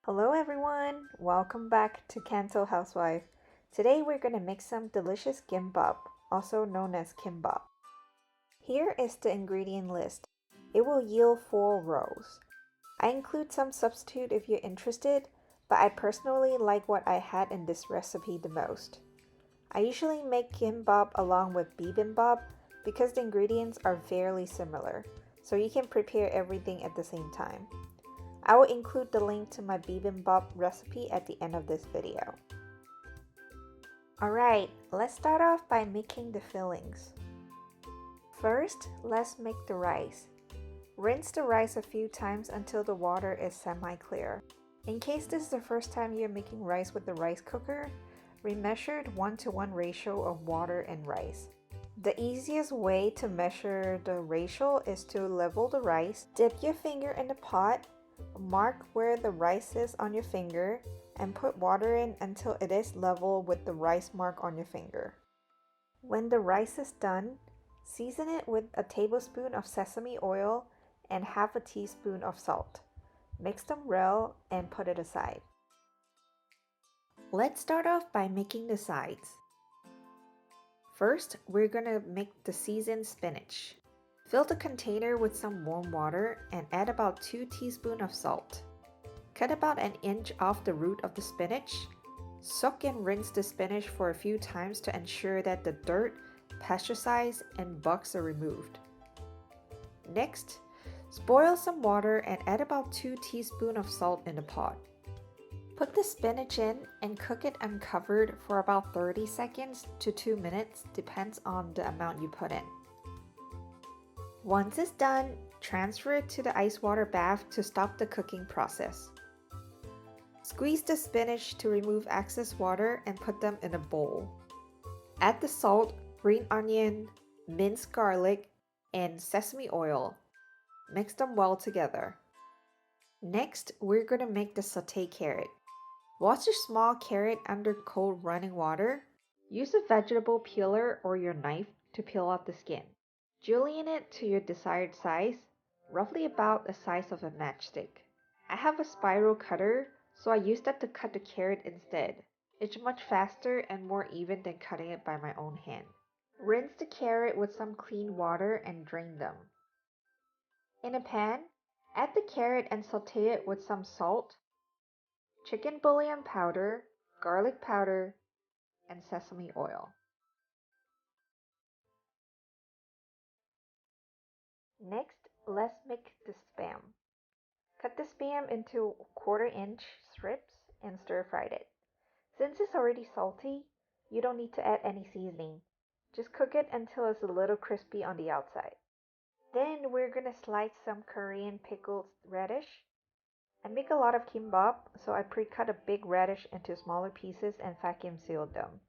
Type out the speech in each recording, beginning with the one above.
Hello everyone, welcome back to CantoHousewife. Today we're going to make some delicious gimbap, also known as kimbap. Here is the ingredient list. It will yield 4 rows. I include some substitute if you're interested, but I personally like what I had in this recipe the most. I usually make kimbap along with bibimbap because the ingredients are fairly similar, so you can prepare everything at the same time. I will include the link to my bibimbap recipe at the end of this video. Alright, let's start off by making the fillings. First, let's make the rice. Rinse the rice a few times until the water is semi-clear. In case this is the first time you're making rice with the rice cooker, remeasured 1-to-1 ratio of water and rice. The easiest way to measure the ratio is to level the rice, dip your finger in the pot, mark where the rice is on your finger, and put water in until it is level with the rice mark on your finger. When the rice is done, season it with a tablespoon of sesame oil and half a teaspoon of salt. Mix them well and put it aside. Let's start off by making the sides. First, we're gonna make the seasoned spinach. Fill the container with some warm water and add about 2 teaspoons of salt. Cut about an inch off the root of the spinach. Soak and rinse the spinach for a few times to ensure that the dirt, pesticides, and bugs are removed. Next, boil some water and add about 2 teaspoons of salt in the pot. Put the spinach in and cook it uncovered for about 30 seconds to 2 minutes, depends on the amount you put in. Once it's done, transfer it to the ice water bath to stop the cooking process. Squeeze the spinach to remove excess water and put them in a bowl. Add the salt, green onion, minced garlic, and sesame oil. Mix them well together. Next, we're going to make the sauté carrot. Wash a small carrot under cold running water. Use a vegetable peeler or your knife to peel off the skin. Julienne it to your desired size, roughly about the size of a matchstick. I have a spiral cutter, so I use that to cut the carrot instead. It's much faster and more even than cutting it by my own hand. Rinse the carrot with some clean water and drain them. In a pan, add the carrot and saute it with some salt, chicken bouillon powder, garlic powder, and sesame oil. Next, let's make the spam. Cut the spam into 1/4-inch strips and stir fry it. Since it's already salty, you don't need to add any seasoning. Just cook it until it's a little crispy on the outside. Then we're gonna slice some Korean pickled radish. I make a lot of kimbap, so I pre-cut a big radish into smaller pieces and vacuum sealed them.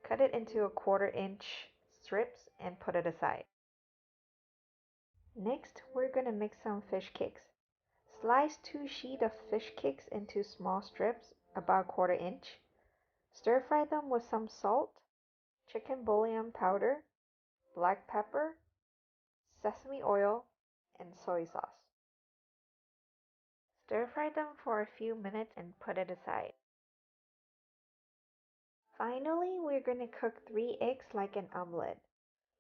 Cut it into 1/4-inch strips and put it aside. Next, we're gonna make some fish cakes. Slice 2 sheets of fish cakes into small strips, about 1/4-inch. Stir fry them with some salt, chicken bouillon powder, black pepper, sesame oil, and soy sauce. Stir fry them for a few minutes and put it aside. Finally, we're going to cook 3 eggs like an omelette.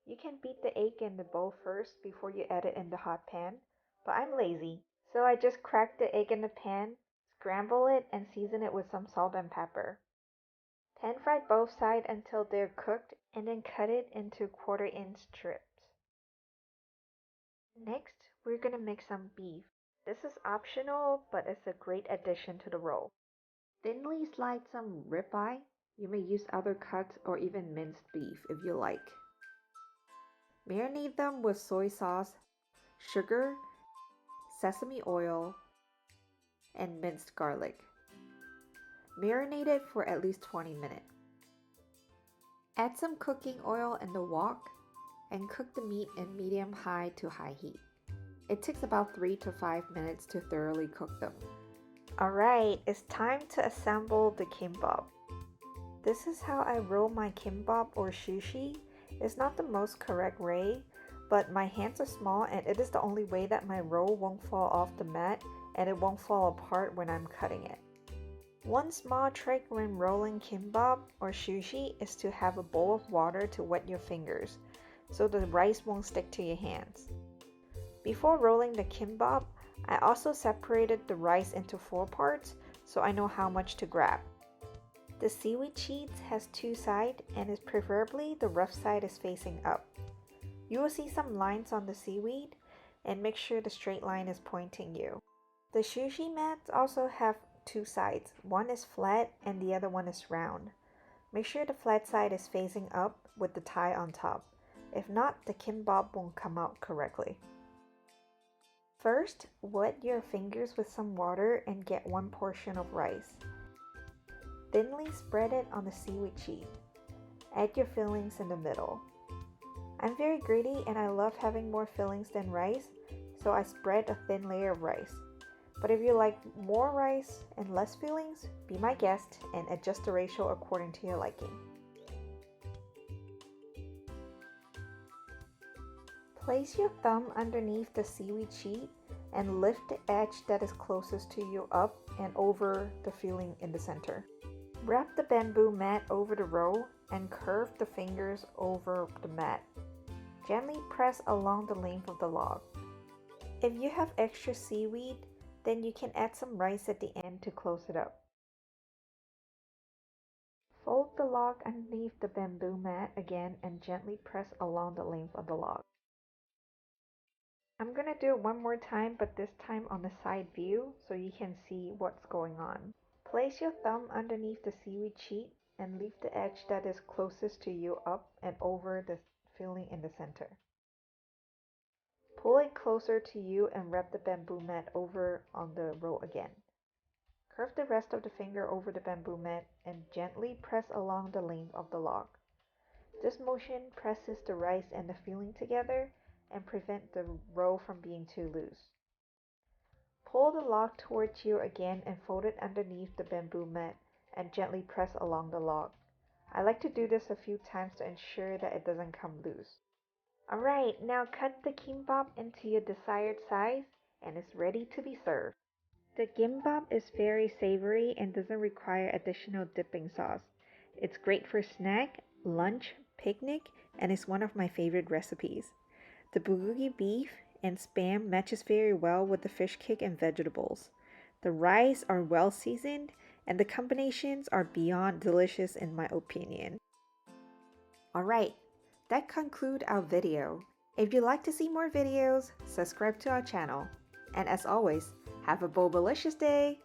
You can beat the egg in the bowl first before you add it in the hot pan, but I'm lazy, so I just crack the egg in the pan, scramble it, and season it with some salt and pepper. Pan fry both sides until they're cooked and then cut it into 1/4-inch strips. Next, we're going to make some beef. This is optional, but it's a great addition to the roll. Thinly slice some ribeye. You may use other cuts or even minced beef if you like. Marinate them with soy sauce, sugar, sesame oil, and minced garlic. Marinate it for at least 20 minutes. Add some cooking oil in the wok and cook the meat in medium-high to high heat. It takes about 3 to 5 minutes to thoroughly cook them. Alright, it's time to assemble the kimbap. This is how I roll my kimbap or sushi. It's not the most correct way, but my hands are small and it is the only way that my roll won't fall off the mat and it won't fall apart when I'm cutting it. One small trick when rolling kimbap or sushi is to have a bowl of water to wet your fingers so the rice won't stick to your hands. Before rolling the kimbap, I also separated the rice into 4 parts so I know how much to grab. The seaweed sheets has 2 sides and is preferably the rough side is facing up. You will see some lines on the seaweed and make sure the straight line is pointing you. The sushi mats also have 2 sides. One is flat and the other one is round. Make sure the flat side is facing up with the tie on top. If not, the kimbap won't come out correctly. First, wet your fingers with some water and get 1 portion of rice. Thinly spread it on the seaweed sheet. Add your fillings in the middle. I'm very greedy and I love having more fillings than rice, so I spread a thin layer of rice. But if you like more rice and less fillings, be my guest and adjust the ratio according to your liking. Place your thumb underneath the seaweed sheet and lift the edge that is closest to you up and over the filling in the center. Wrap the bamboo mat over the roll and curve the fingers over the mat. Gently press along the length of the log. If you have extra seaweed, then you can add some rice at the end to close it up. Fold the log underneath the bamboo mat again and gently press along the length of the log. I'm gonna do it one more time, but this time on the side view so you can see what's going on. Place your thumb underneath the seaweed sheet and leave the edge that is closest to you up and over the filling in the center. Pull it closer to you and wrap the bamboo mat over on the roll again. Curve the rest of the finger over the bamboo mat and gently press along the length of the log. This motion presses the rice and the filling together and prevent the roll from being too loose. Pull the log towards you again and fold it underneath the bamboo mat and gently press along the log. I like to do this a few times to ensure that it doesn't come loose. Alright, now cut the kimbap into your desired size and it's ready to be served. The gimbap is very savory and doesn't require additional dipping sauce. It's great for snack, lunch, picnic, and is one of my favorite recipes. The bulgogi beef and spam matches very well with the fish cake and vegetables. The rice are well seasoned and the combinations are beyond delicious in my opinion. Alright, that concludes our video. If you'd like to see more videos, subscribe to our channel. And as always, have a bobalicious day!